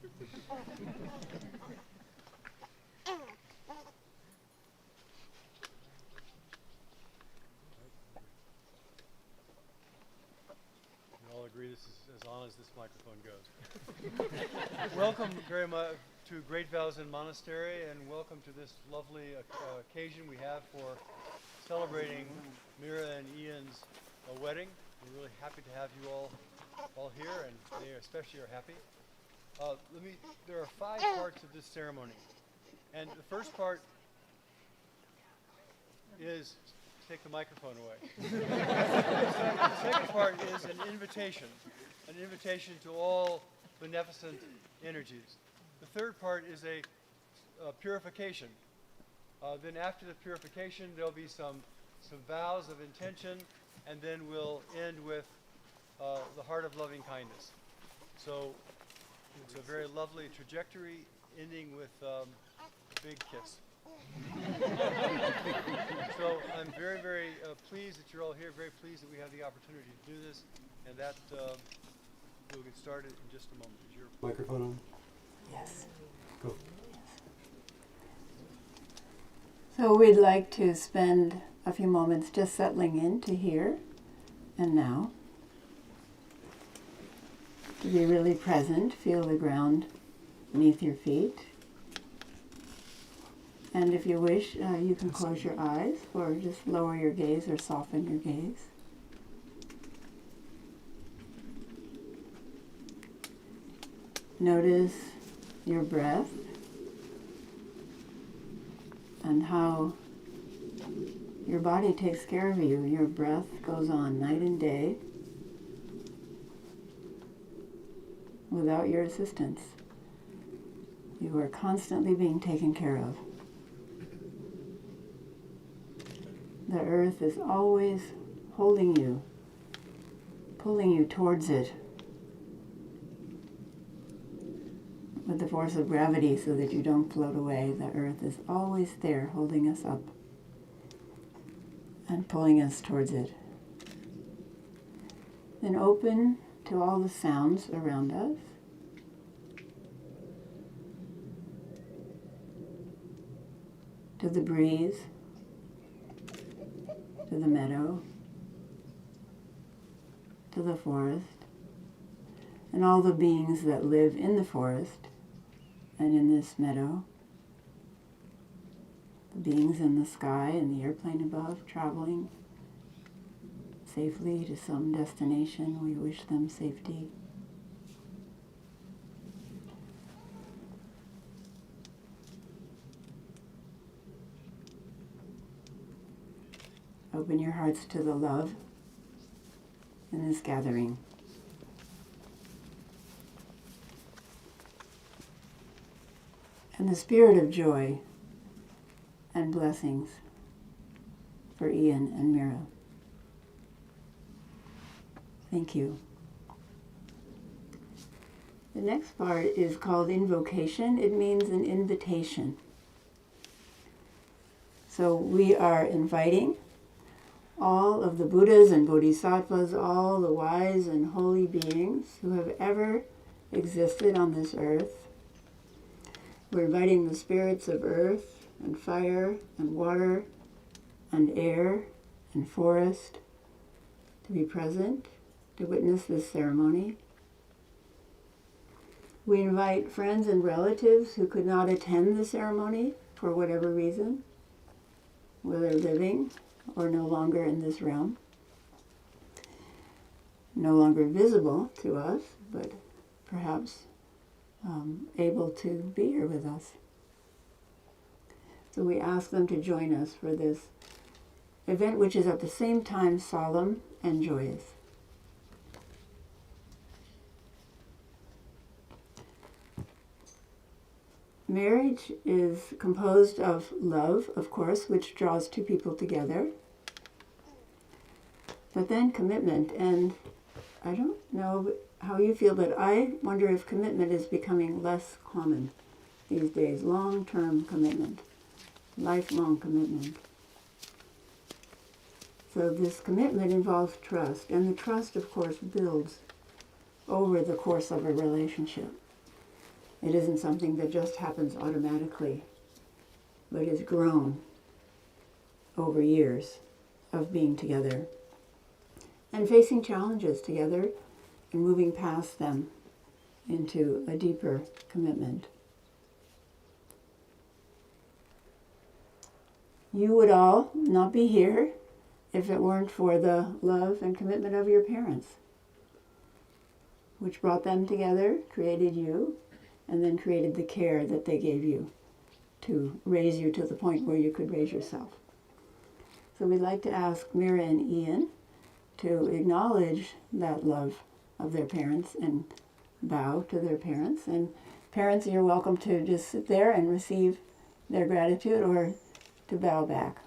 We all agree this is as on as this microphone goes. Welcome very much to Great Vows in Monastery, and welcome to this lovely occasion we have for celebrating Mira and Ian's wedding. We're really happy to have you all here, and they especially are happy. There are 5 parts of this ceremony, and the first part is take the microphone away. The second part is an invitation to all beneficent energies. The third part is a purification. Then after the purification, there'll be some vows of intention, and then we'll end with the heart of loving kindness. So it's a very lovely trajectory, ending with a big kiss. So I'm very, very pleased that you're all here, very pleased that we have the opportunity to do this, and that we'll get started in just a moment. Is your microphone on? Yes. Go. So we'd like to spend a few moments just settling into here and now. To be really present, feel the ground beneath your feet. And if you wish, you can close your eyes or just lower your gaze or soften your gaze. Notice your breath and how your body takes care of you. Your breath goes on night and day without your assistance. You are constantly being taken care of. The earth is always holding you, pulling you towards it with the force of gravity so that you don't float away. The earth is always there holding us up and pulling us towards it. Then open to all the sounds around us. To the breeze, to the meadow, to the forest, and all the beings that live in the forest and in this meadow, the beings in the sky and the airplane above traveling safely to some destination. We wish them safety. Open your hearts to the love in this gathering. And the spirit of joy and blessings for Ian and Mira. Thank you. The next part is called invocation. It means an invitation. So we are inviting all of the Buddhas and Bodhisattvas, all the wise and holy beings who have ever existed on this earth. We're inviting the spirits of earth and fire and water and air and forest to be present, to witness this ceremony. We invite friends and relatives who could not attend the ceremony for whatever reason, whether living or no longer in this realm, no longer visible to us, but perhaps able to be here with us. So we ask them to join us for this event, which is at the same time solemn and joyous. Marriage is composed of love, of course, which draws two people together, but then commitment. And I don't know how you feel, but I wonder if commitment is becoming less common these days. Long-term commitment, lifelong commitment. So this commitment involves trust, and the trust, of course, builds over the course of a relationship. It isn't something that just happens automatically, but is grown over years of being together and facing challenges together and moving past them into a deeper commitment. You would all not be here if it weren't for the love and commitment of your parents, which brought them together, created you, and then created the care that they gave you to raise you to the point where you could raise yourself. So we'd like to ask Mira and Ian to acknowledge that love of their parents and bow to their parents. And parents, you're welcome to just sit there and receive their gratitude or to bow back.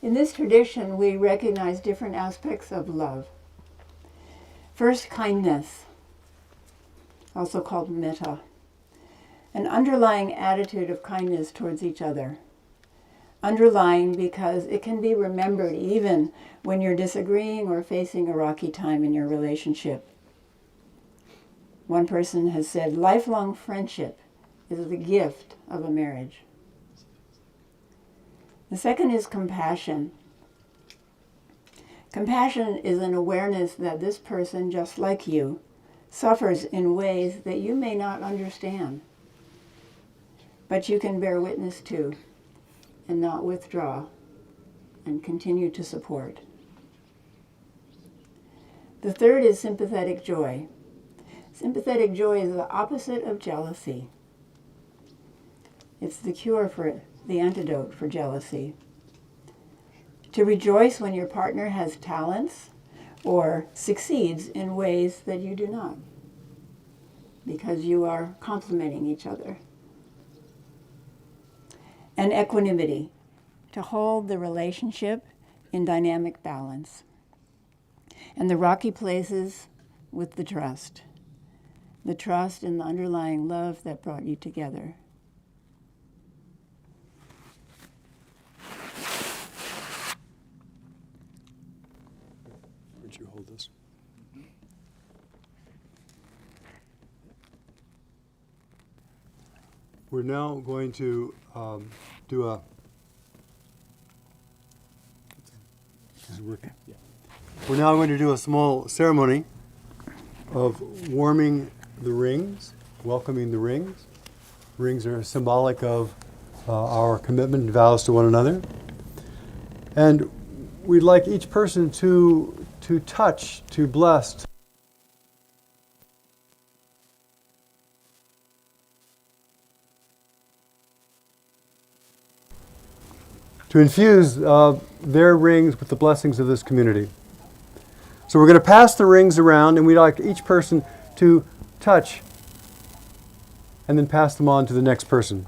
In this tradition, we recognize different aspects of love. First, kindness, also called metta, an underlying attitude of kindness towards each other. Underlying because it can be remembered even when you're disagreeing or facing a rocky time in your relationship. One person has said, lifelong friendship is the gift of a marriage. The second is compassion. Compassion is an awareness that this person, just like you, suffers in ways that you may not understand, but you can bear witness to and not withdraw and continue to support. The third is sympathetic joy. Sympathetic joy is the opposite of jealousy. It's the cure for the antidote for jealousy. To rejoice when your partner has talents or succeeds in ways that you do not, because you are complementing each other. And equanimity, to hold the relationship in dynamic balance. And the rocky places with the trust in the underlying love that brought you together. Would you hold this? We're now going to do a. Is it working? Yeah. We're now going to do a small ceremony of warming the rings, welcoming the rings. Rings are symbolic of our commitment and vows to one another. And we'd like each person to touch, to bless, to infuse their rings with the blessings of this community. So we're going to pass the rings around, and we'd like each person to touch and then pass them on to the next person.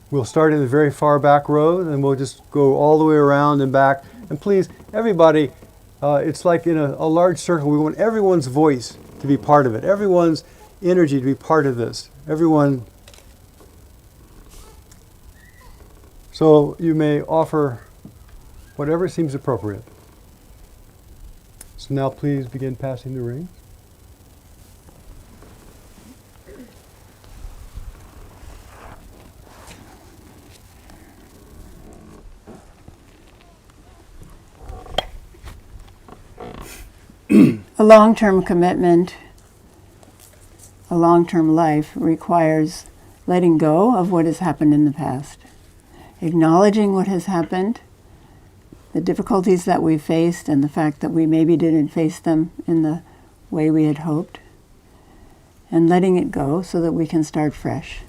We'll start in the very far back row, and we'll just go all the way around and back. And please, everybody, it's like in a large circle. We want everyone's voice to be part of it, everyone's energy to be part of this. Everyone. So you may offer whatever seems appropriate. So now please begin passing the rings. A long-term commitment, a long-term life requires letting go of what has happened in the past, acknowledging what has happened, the difficulties that we faced and the fact that we maybe didn't face them in the way we had hoped, and letting it go so that we can start fresh.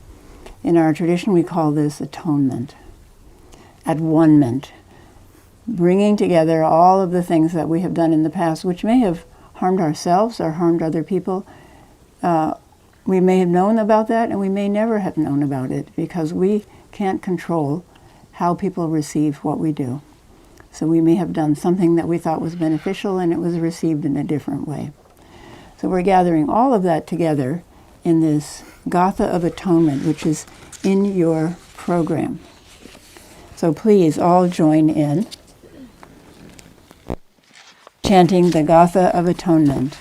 In our tradition, we call this atonement, at-one-ment, bringing together all of the things that we have done in the past, which may have harmed ourselves or harmed other people. We may have known about that, and we may never have known about it, because we can't control how people receive what we do. So we may have done something that we thought was beneficial and it was received in a different way. So we're gathering all of that together in this Gotha of Atonement, which is in your program. So please all join in chanting the Gotha of Atonement.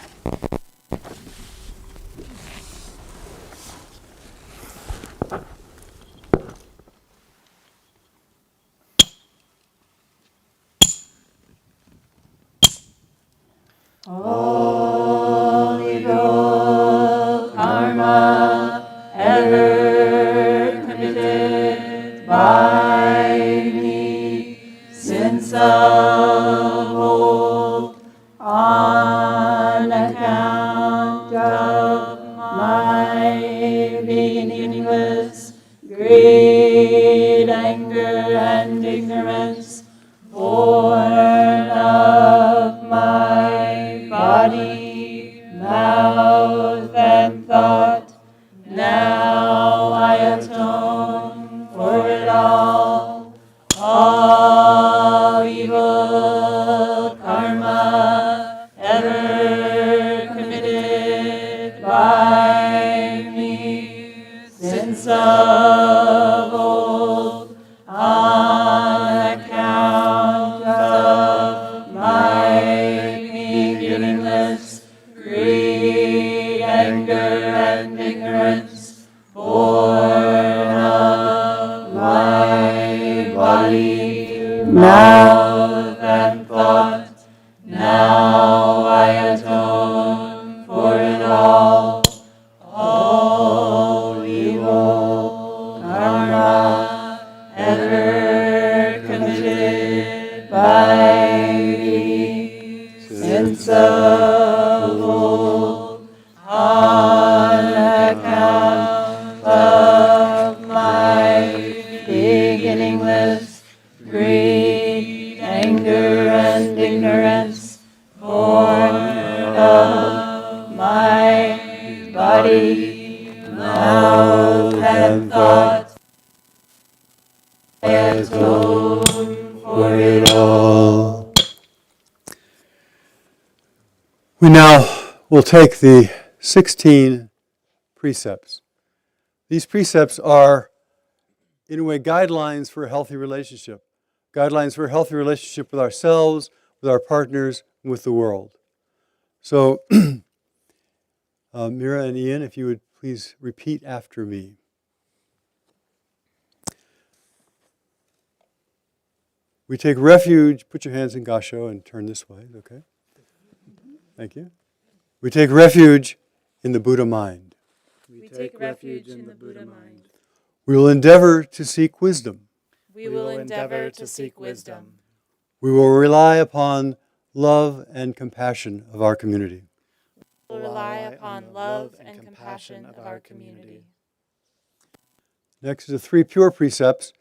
All evil karma ever committed by me since of old on account of my beginningless greed, anger, and ignorance, born of my body, mouth, and thought, now I atone for it all. All evil karma ever committed by me since of old on account of my beginningless greed, anger, and ignorance, born of my body, mouth, and thought, now I atone for it all. All evil karma ever committed by me since of old on account of my beginningless greed, anger, and ignorance, born of my body, mouth, and thought, I atone for it all. We now will take the 16 precepts. These precepts are, in a way, guidelines for a healthy relationship. Guidelines for a healthy relationship with ourselves, with our partners, and with the world. So, Mira and Ian, if you would please repeat after me. We take refuge, put your hands in Gasho and turn this way, okay? Thank you. We take refuge in the Buddha mind. We take refuge in the Buddha mind. We will endeavor to seek wisdom. We will endeavor to seek wisdom. We will rely upon love and compassion of our community. We will rely upon love and compassion of our community. Next is the 3 pure precepts.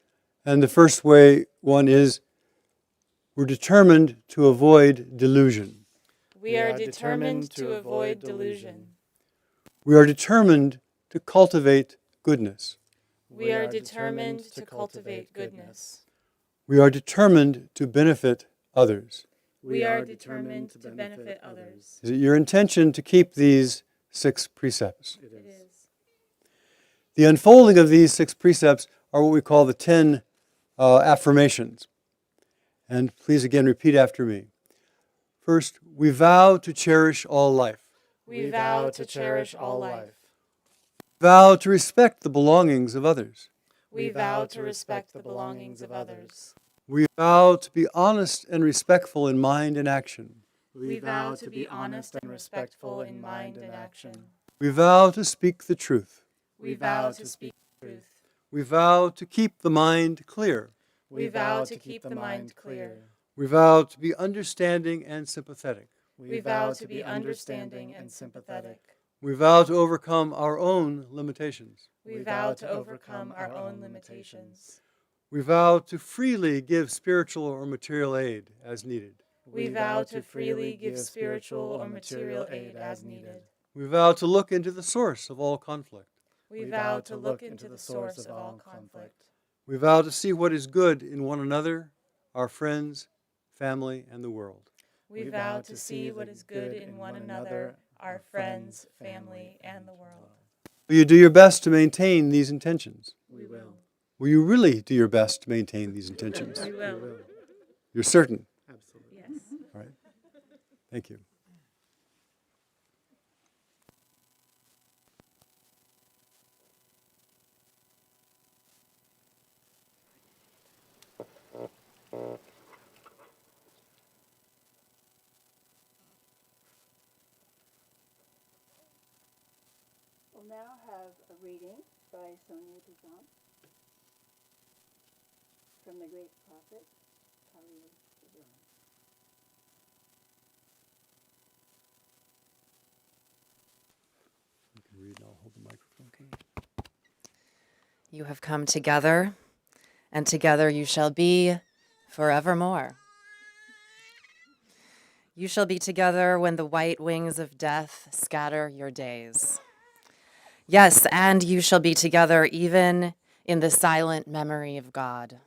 And the first one is, we're determined to avoid delusion. We are determined to avoid delusion. We are determined to cultivate goodness. We are determined to cultivate goodness. We are determined to benefit others. We are determined to benefit others. Is it your intention to keep these 6 precepts? It is. The unfolding of these 6 precepts are what we call the 10 affirmations. And please again repeat after me. First, we vow to cherish all life. We vow to cherish all life. Vow to respect the belongings of others. We vow to respect the belongings of others. We vow to be honest and respectful in mind and action. We vow to be honest and respectful in mind and action. We vow to speak the truth. We vow to speak the truth. We vow to keep the mind clear. We vow to keep the mind clear. We vow to be understanding and sympathetic. We vow to be understanding and sympathetic. We vow to overcome our own limitations. We vow to overcome our own limitations. We vow to freely give spiritual or material aid as needed. We vow to freely give spiritual or material aid as needed. We vow to look into the source of all conflict. We vow to look into the source of all conflict. We vow to see what is good in one another, our friends, family, and the world. We vow to see what is good in one another, our friends, family, and the world. Will you do your best to maintain these intentions? We will. Will you really do your best to maintain these intentions? We will. You're certain? Absolutely. Yes. All right. Thank you. We'll now have a reading by Sonia Duzant from the great prophet Kali Duzant. You can read and I'll hold the microphone. Okay. You have come together, and together you shall be forevermore. You shall be together when the white wings of death scatter your days. Yes, and you shall be together even in the silent memory of God.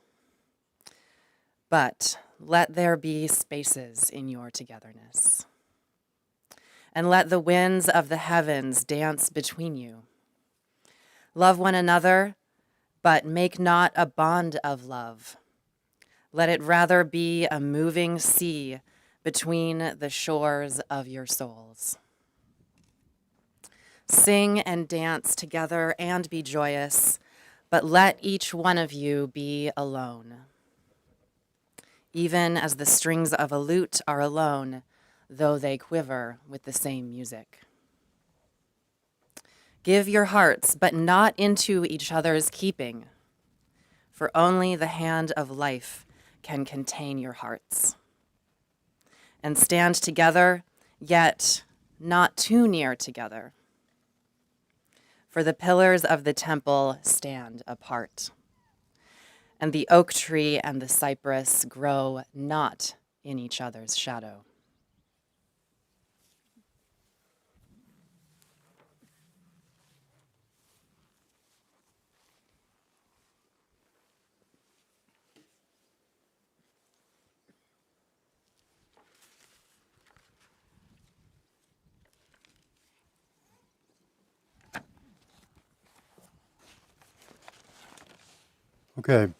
But let there be spaces in your togetherness. And let the winds of the heavens dance between you. Love one another, but make not a bond of love. Let it rather be a moving sea between the shores of your souls. Sing and dance together and be joyous, but let each one of you be alone. Even as the strings of a lute are alone, though they quiver with the same music. Give your hearts, but not into each other's keeping, for only the hand of life can contain your hearts. And stand together, yet not too near together. For the pillars of the temple stand apart, and the oak tree and the cypress grow not in each other's shadow. Okay.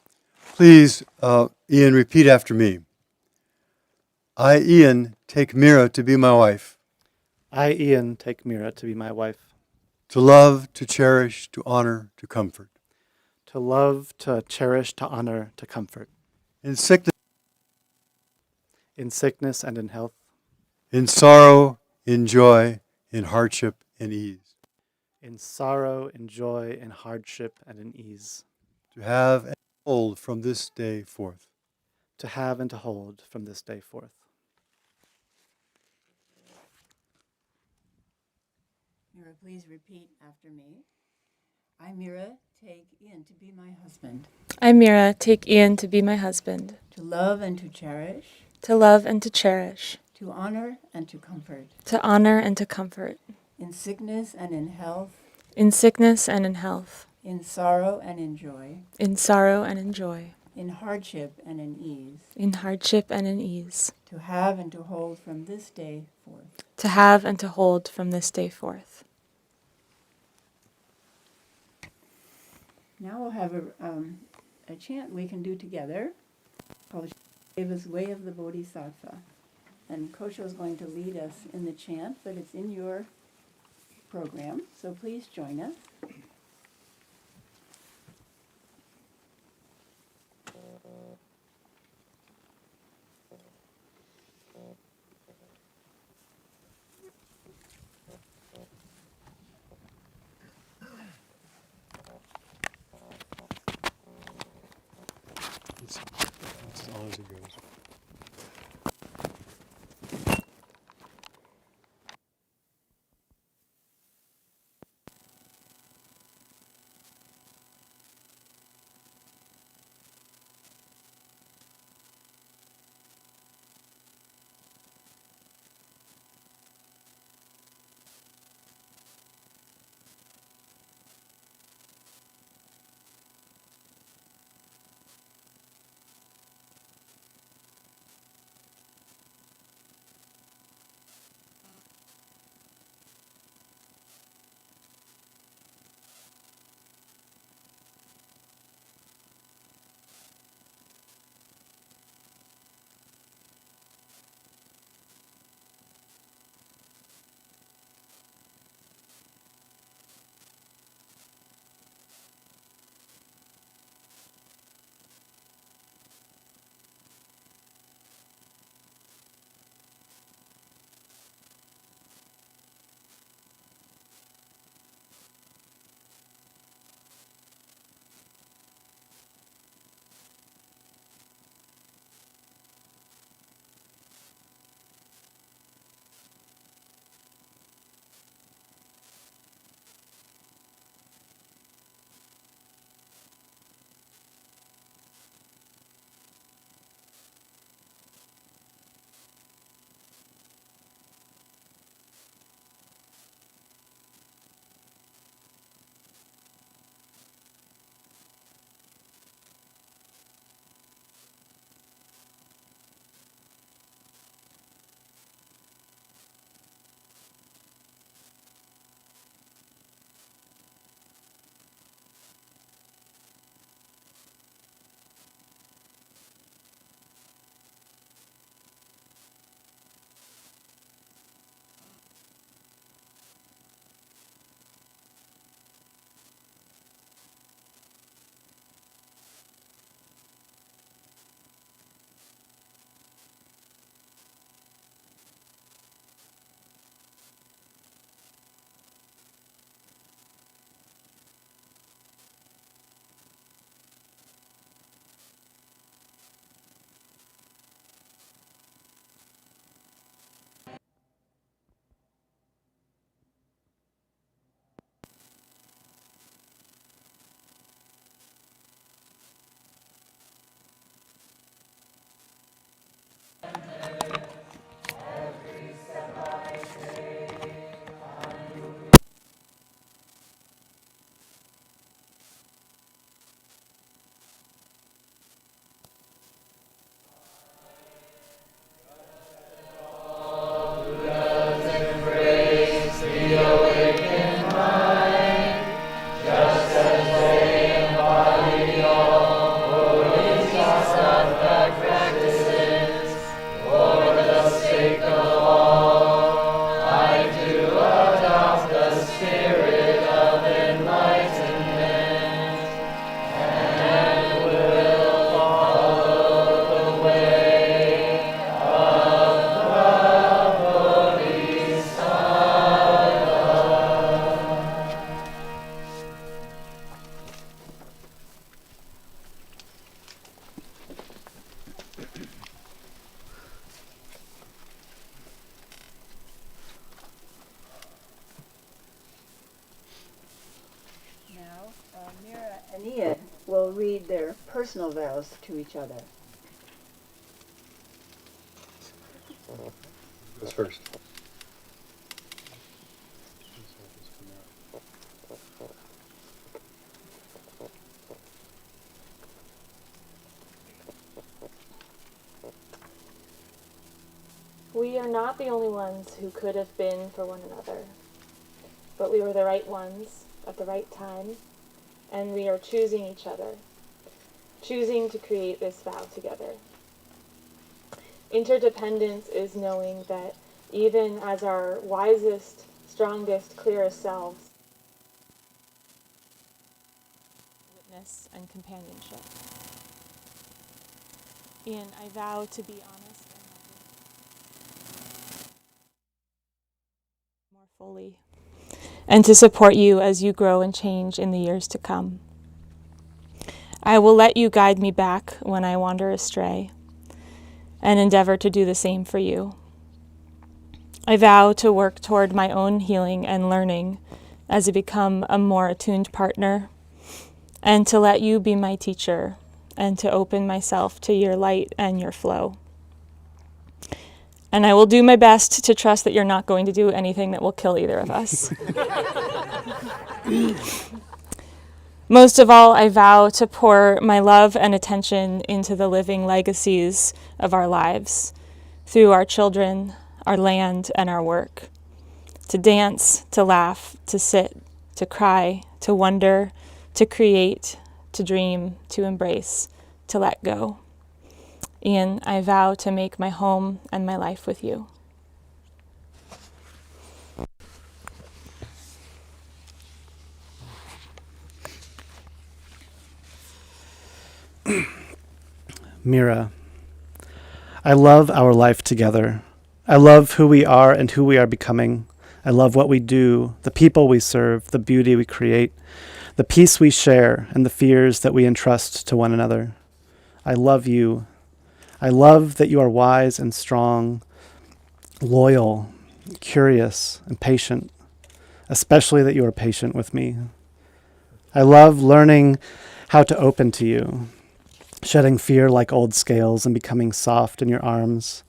Please, Ian, repeat after me. I, Ian, take Mira to be my wife. I, Ian, take Mira to be my wife. To love, to cherish, to honor, to comfort. To love, to cherish, to honor, to comfort. In sickness, In sickness and in health. in sorrow, in joy, in hardship, in ease. In sorrow, in joy, in hardship, and in ease. To have and hold from this day forth. To have and to hold from this day forth. Mira, please repeat after me. I, Mira, take Ian to be my husband. I, Mira, take Ian to be my husband, To love and to cherish. to love and to cherish, To honor and to comfort. to honor and to comfort, In sickness and in health. in sickness and in health, In sorrow and in joy. in sorrow and in joy, In hardship and in ease. in hardship and in ease, To have and to hold from this day forth. to have and to hold from this day forth. Now we'll have a chant we can do together called Shiva's Way of the Bodhisattva. And Kosho is going to lead us in the chant, but it's in your program, so please join us. It's on as it goes. personal vows to each other. Who's first? We are not the only ones who could have been for one another, but we were the right ones at the right time, and we are choosing each other, choosing to create this vow together. Interdependence is knowing that even as our wisest, strongest, clearest selves, witness and companionship. And I vow to be honest and loving more fully, and to support you as you grow and change in the years to come. I will let you guide me back when I wander astray, and endeavor to do the same for you. I vow to work toward my own healing and learning as I become a more attuned partner, and to let you be my teacher, and to open myself to your light and your flow. And I will do my best to trust that you're not going to do anything that will kill either of us. Most of all, I vow to pour my love and attention into the living legacies of our lives, through our children, our land, and our work. To dance, to laugh, to sit, to cry, to wonder, to create, to dream, to embrace, to let go. And I vow to make my home and my life with you. Mira, I love our life together. I love who we are and who we are becoming. I love what we do, the people we serve, the beauty we create, the peace we share, and the fears that we entrust to one another. I love you. I love that you are wise and strong, loyal, curious, and patient, especially that you are patient with me. I love learning how to open to you, shedding fear like old scales and becoming soft in your arms.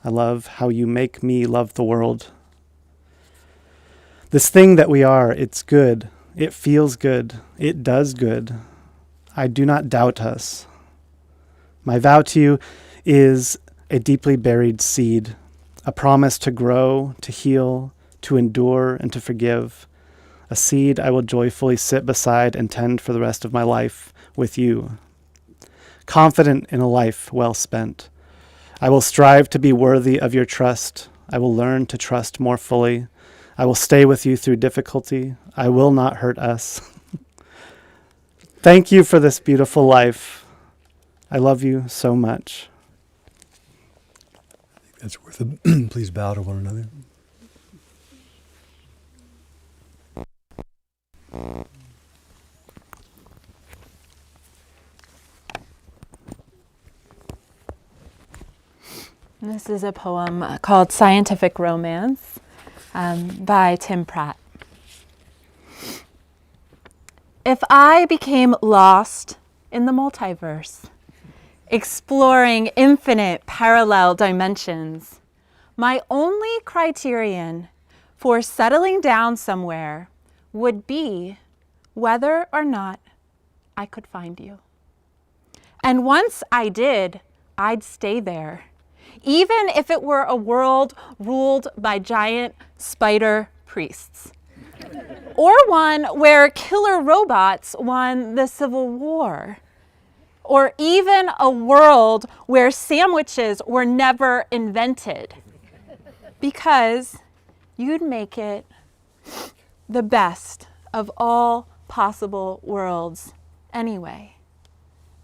I love how you make me love the world. This thing that we are, it's good. It feels good. It does good. I do not doubt us. My vow to you is a deeply buried seed, a promise to grow, to heal, to endure, and to forgive. A seed I will joyfully sit beside and tend for the rest of my life with you. Confident in a life well spent. I will strive to be worthy of your trust. I will learn to trust more fully. I will stay with you through difficulty. I will not hurt us. Thank you for this beautiful life. I love you so much. I think that's worth it. Please bow to one another. This is a poem called Scientific Romance by Tim Pratt. If I became lost in the multiverse, exploring infinite parallel dimensions, my only criterion for settling down somewhere would be whether or not I could find you. And once I did, I'd stay there, even if it were a world ruled by giant spider priests, or one where killer robots won the Civil War, or even a world where sandwiches were never invented, because you'd make it the best of all possible worlds anyway.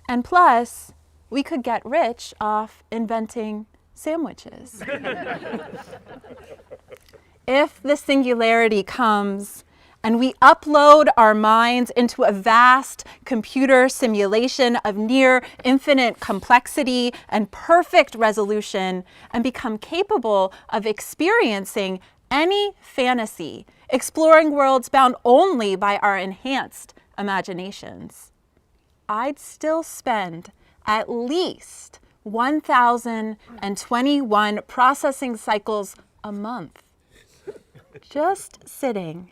And plus, we could get rich off inventing sandwiches. If the singularity comes and we upload our minds into a vast computer simulation of near infinite complexity and perfect resolution and become capable of experiencing any fantasy, exploring worlds bound only by our enhanced imaginations, I'd still spend at least 1,021 processing cycles a month just sitting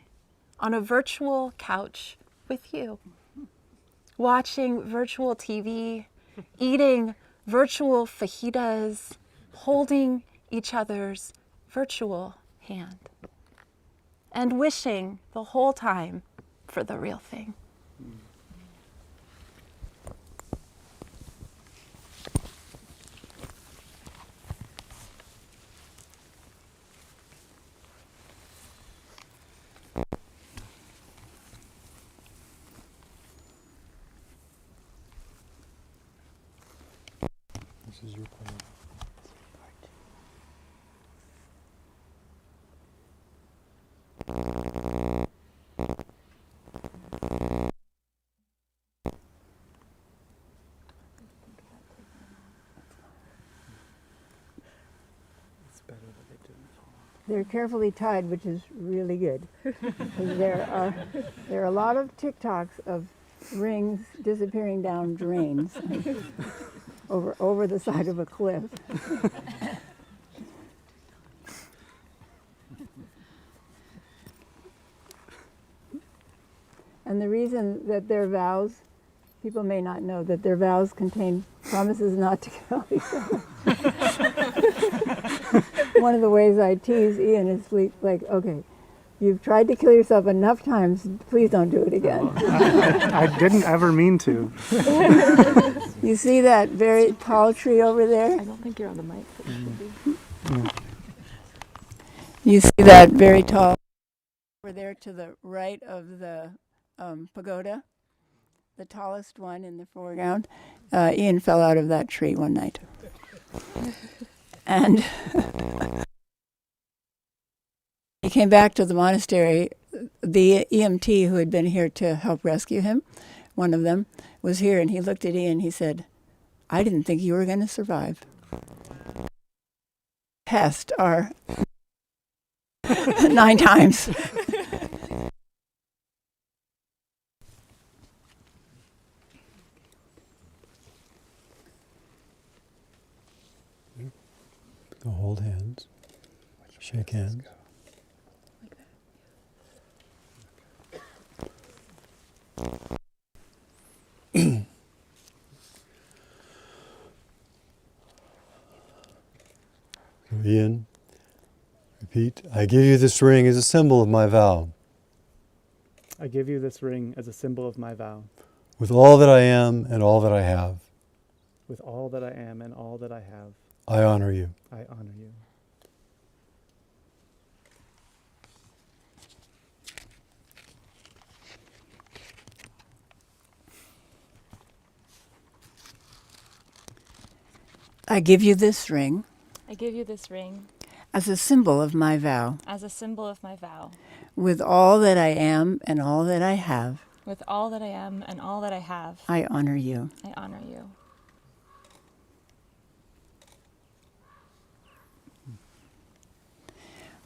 on a virtual couch with you, watching virtual TV, eating virtual fajitas, holding each other's virtual hand, and wishing the whole time for the real thing. This is your plan. They're carefully tied, which is really good. 'Cause there are a lot of TikToks of rings disappearing down drains over the side of a cliff. And the reason that their vows, people may not know that their vows contain promises not to kill each other. One of the ways I tease Ian is like, okay, you've tried to kill yourself enough times, please don't do it again. I didn't ever mean to. You see that very tall tree over there? I don't think you're on the mic. You see that very tall over there to the right of the pagoda, the tallest one in the foreground. Ian fell out of that tree one night. And he came back to the monastery. The EMT who had been here to help rescue him, one of them, was here, and he looked at Ian and he said, I didn't think you were going to survive. Tests are 9 times. So hold hands, shake hands. So Ian, repeat, I give you this ring as a symbol of my vow. I give you this ring as a symbol of my vow. With all that I am and all that I have, With all that I am and all that I have, I honor you. I honor you. I give you this ring I give you this ring as a symbol of my vow. as a symbol of my vow. With all that I am and all that I have, With all that I am and all that I have, I honor you. I honor you.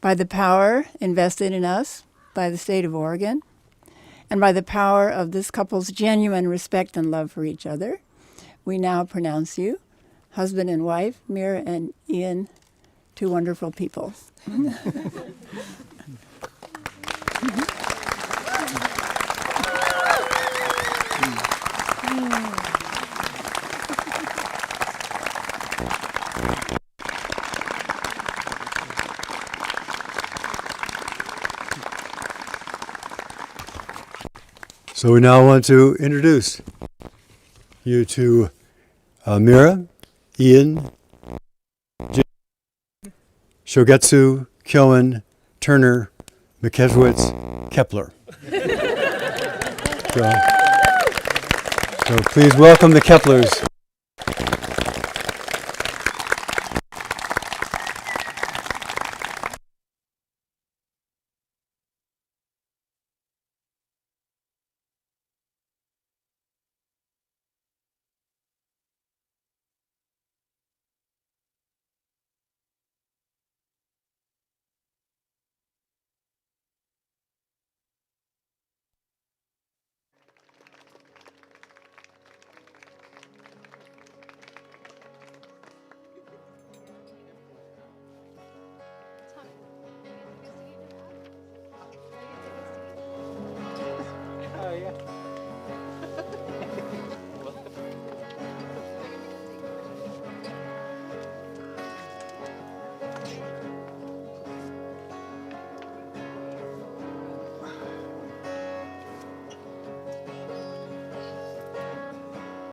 By the power invested in us by the state of Oregon, and by the power of this couple's genuine respect and love for each other, we now pronounce you husband and wife, Mira and Ian, 2 wonderful people. So we now want to introduce you to Mira, Ian, Shogetsu, Kyoen, Turner, Mikeshwitz, Kepler. So please welcome the Keplers.